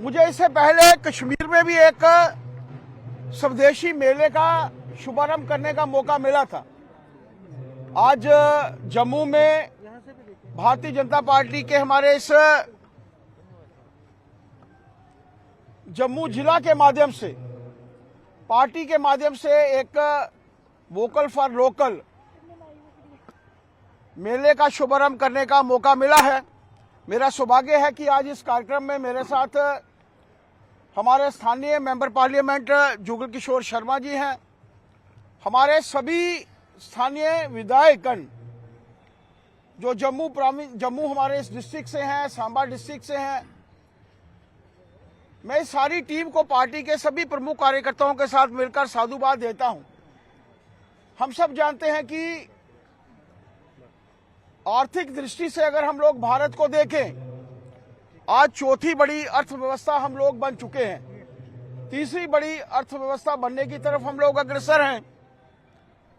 मुझे इससे पहले कश्मीर में भी एक स्वदेशी मेले का शुभारंभ करने का मौका मिला था। आज जम्मू में भारतीय जनता पार्टी के हमारे इस जम्मू जिला के माध्यम से, पार्टी के माध्यम से एक वोकल फॉर लोकल मेले का शुभारंभ करने का मौका मिला है। मेरा सौभाग्य है कि आज इस कार्यक्रम में मेरे साथ हमारे स्थानीय मेंबर पार्लियामेंट जुगल किशोर शर्मा जी हैं, हमारे सभी स्थानीय विधायकगण जो जम्मू हमारे इस डिस्ट्रिक्ट से हैं, सांबा डिस्ट्रिक्ट से हैं। मैं इस सारी टीम को पार्टी के सभी प्रमुख कार्यकर्ताओं के साथ मिलकर साधुवाद देता हूं। हम सब जानते हैं कि आर्थिक दृष्टि से अगर हम लोग भारत को देखें, आज चौथी बड़ी अर्थव्यवस्था हम लोग बन चुके हैं। तीसरी बड़ी अर्थव्यवस्था बनने की तरफ हम लोग अग्रसर हैं।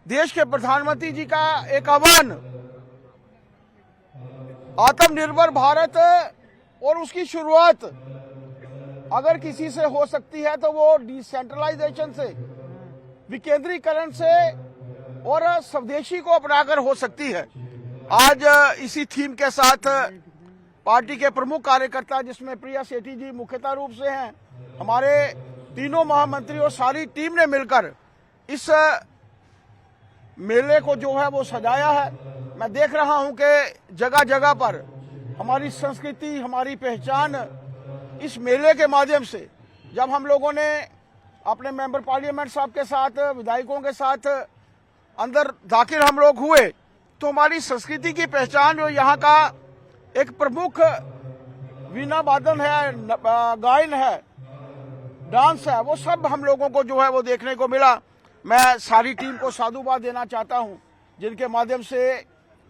देश के प्रधानमंत्री जी का एक आह्वान, आत्मनिर्भर भारत, और उसकी शुरुआत अगर किसी से हो सकती है तो वो डिसेंट्रलाइजेशन से, विकेंद्रीकरण से और स्वदेशी को अपनाकर हो सकती है। आज इसी थीम के साथ पार्टी के प्रमुख कार्यकर्ता, जिसमें प्रिया सेठी जी मुख्यतः रूप से हैं, हमारे तीनों महामंत्री और सारी टीम ने मिलकर इस मेले को जो है वो सजाया है। मैं देख रहा हूं कि जगह जगह पर हमारी संस्कृति, हमारी पहचान इस मेले के माध्यम से, जब हम लोगों ने अपने मेंबर पार्लियामेंट साहब के साथ, विधायकों के साथ अंदर दाखिल हम लोग हुए, तो हमारी संस्कृति की पहचान जो यहाँ का एक प्रमुख वीणा वादन है, गायन है, डांस है, वो सब हम लोगों को जो है वो देखने को मिला। मैं सारी टीम को साधुवाद देना चाहता हूं, जिनके माध्यम से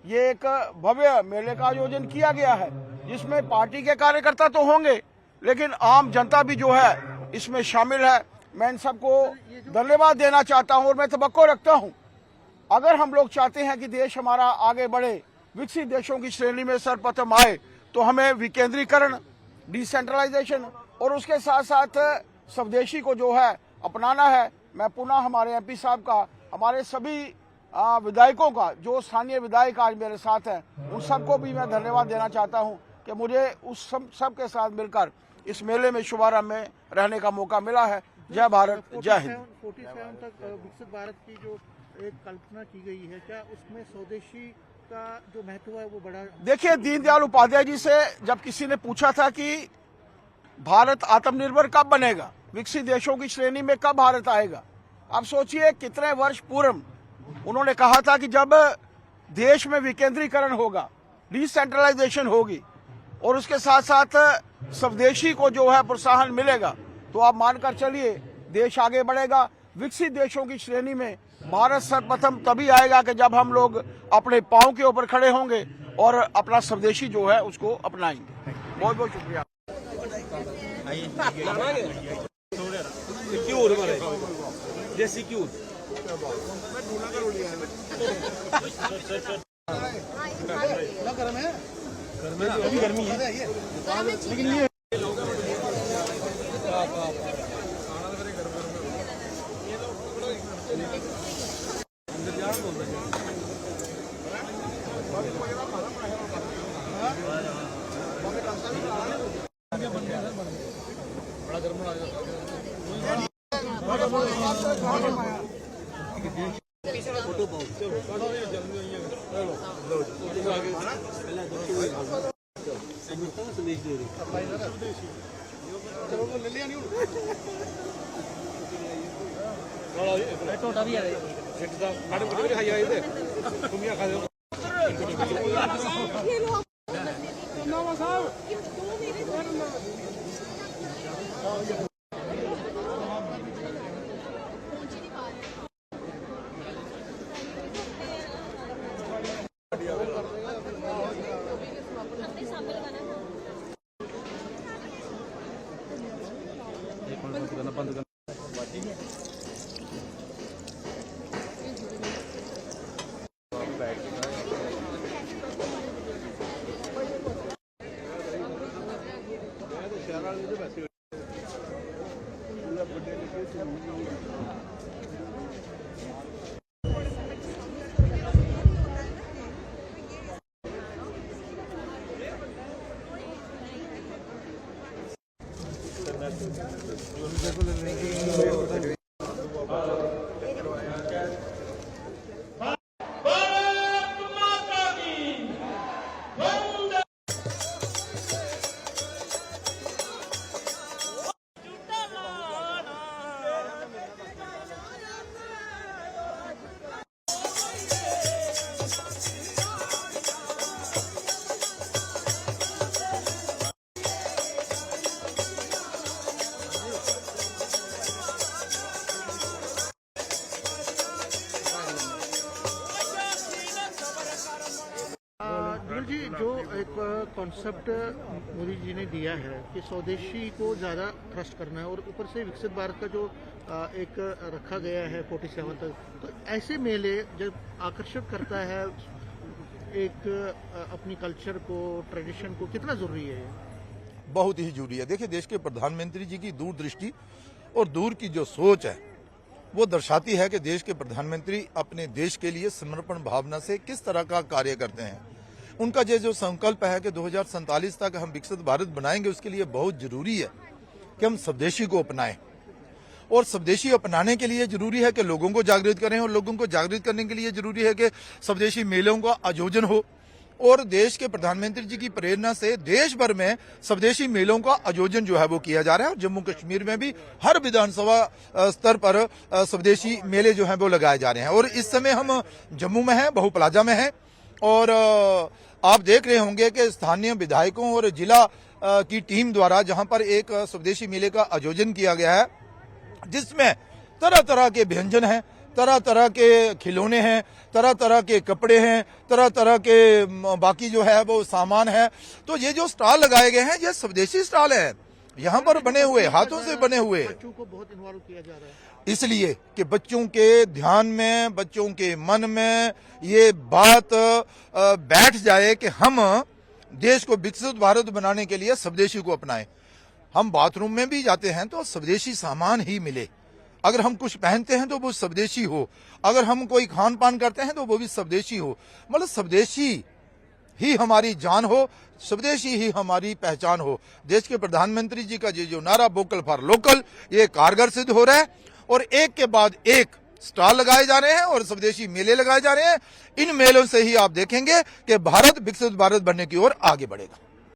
ये एक भव्य मेले का आयोजन किया गया है, जिसमें पार्टी के कार्यकर्ता तो होंगे लेकिन आम जनता भी जो है इसमें शामिल है। मैं इन सबको धन्यवाद देना चाहता हूं और मैं तवक्को रखता हूं, अगर हम लोग चाहते हैं कि देश हमारा आगे बढ़े, विकसित देशों की श्रेणी में सर्वप्रथम आए, तो हमें विकेंद्रीकरण, डिसेंट्रलाइजेशन और उसके साथ साथ स्वदेशी को जो है अपनाना है। मैं पुनः हमारे एमपी साहब का, हमारे सभी विधायकों का, जो स्थानीय विधायक आज मेरे साथ हैं, उन सबको भी मैं धन्यवाद देना चाहता हूं कि मुझे उस सब के साथ मिलकर इस मेले में शुभारंभ में रहने का मौका मिला है। जय भारत, जय हिंद। 47 तक विकसित भारत की जो एक कल्पना की गई है, क्या उसमें स्वदेशी का जो महत्व है वो बड़ा? देखिए, दीनदयाल उपाध्याय जी से जब किसी ने पूछा था कि भारत आत्मनिर्भर कब बनेगा, विकसित देशों की श्रेणी में कब भारत आएगा, आप सोचिए कितने वर्ष पूर्व उन्होंने कहा था कि जब देश में विकेंद्रीकरण होगा, डिसेंट्रलाइजेशन होगी और उसके साथ साथ स्वदेशी को जो है प्रोत्साहन मिलेगा, तो आप मानकर चलिए देश आगे बढ़ेगा। विकसित देशों की श्रेणी में भारत सर्वप्रथम तभी आएगा कि जब हम लोग अपने पांव के ऊपर खड़े होंगे और अपना स्वदेशी जो है उसको अपनाएंगे। बहुत बहुत शुक्रिया। गर्मी है लेकिन ये बड़ा गर्म टोटा भी बंद करना जुगल जी, जो एक कॉन्सेप्ट मोदी जी ने दिया है कि स्वदेशी को ज़्यादा ट्रस्ट करना है और ऊपर से विकसित भारत का जो एक रखा गया है 47 तक, तो ऐसे मेले जब आकर्षित करता है एक अपनी कल्चर को, ट्रेडिशन को, कितना ज़रूरी है ये? बहुत ही जरूरी है। देखिए, देश के प्रधानमंत्री जी की दूरदृष्टि और दूर की जो सोच है वो दर्शाती है कि देश के प्रधानमंत्री अपने देश के लिए समर्पण भावना से किस तरह का कार्य करते हैं। उनका ये जो संकल्प है कि 2047 तक हम विकसित भारत बनाएंगे, उसके लिए बहुत जरूरी है कि हम स्वदेशी को अपनाएं। और स्वदेशी अपनाने के लिए जरूरी है कि लोगों को जागृत करें, और लोगों को जागृत करने के लिए जरूरी है कि स्वदेशी मेलों का आयोजन हो। और देश के प्रधानमंत्री जी की प्रेरणा से देश भर में स्वदेशी मेलों का आयोजन जो है वो किया जा रहा है। और जम्मू कश्मीर में भी हर विधानसभा स्तर पर स्वदेशी मेले जो हैं वो लगाए जा रहे हैं। और इस समय हम जम्मू में हैं, बहु प्लाजा में हैं, और आप देख रहे होंगे कि स्थानीय विधायकों और जिला की टीम द्वारा जहां पर एक स्वदेशी मेले का आयोजन किया गया है, जिसमें तरह तरह के व्यंजन हैं, तरह तरह के खिलौने हैं, तरह तरह के कपड़े हैं, तरह तरह के बाकी जो है वो सामान है। तो ये जो स्टॉल लगाए गए हैं ये स्वदेशी स्टॉल है, यहाँ पर बने हुए, हाथों से बने हुए। बच्चों को बहुत इन्वॉल्व किया जा रहा है इसलिए कि बच्चों के ध्यान में, बच्चों के मन में ये बात बैठ जाए कि हम देश को विकसित भारत बनाने के लिए स्वदेशी को अपनाएं। हम बाथरूम में भी जाते हैं तो स्वदेशी सामान ही मिले। अगर हम कुछ पहनते हैं तो वो स्वदेशी हो, अगर हम कोई खान पान करते हैं तो वो भी स्वदेशी हो। मतलब स्वदेशी ही हमारी जान हो, स्वदेशी ही हमारी पहचान हो। देश के प्रधानमंत्री जी का ये जो नारा वोकल फॉर लोकल, ये कारगर सिद्ध हो रहा है। और एक के बाद एक स्टॉल लगाए जा रहे हैं और स्वदेशी मेले लगाए जा रहे हैं। इन मेलों से ही आप देखेंगे कि भारत विकसित भारत बनने की ओर आगे बढ़ेगा।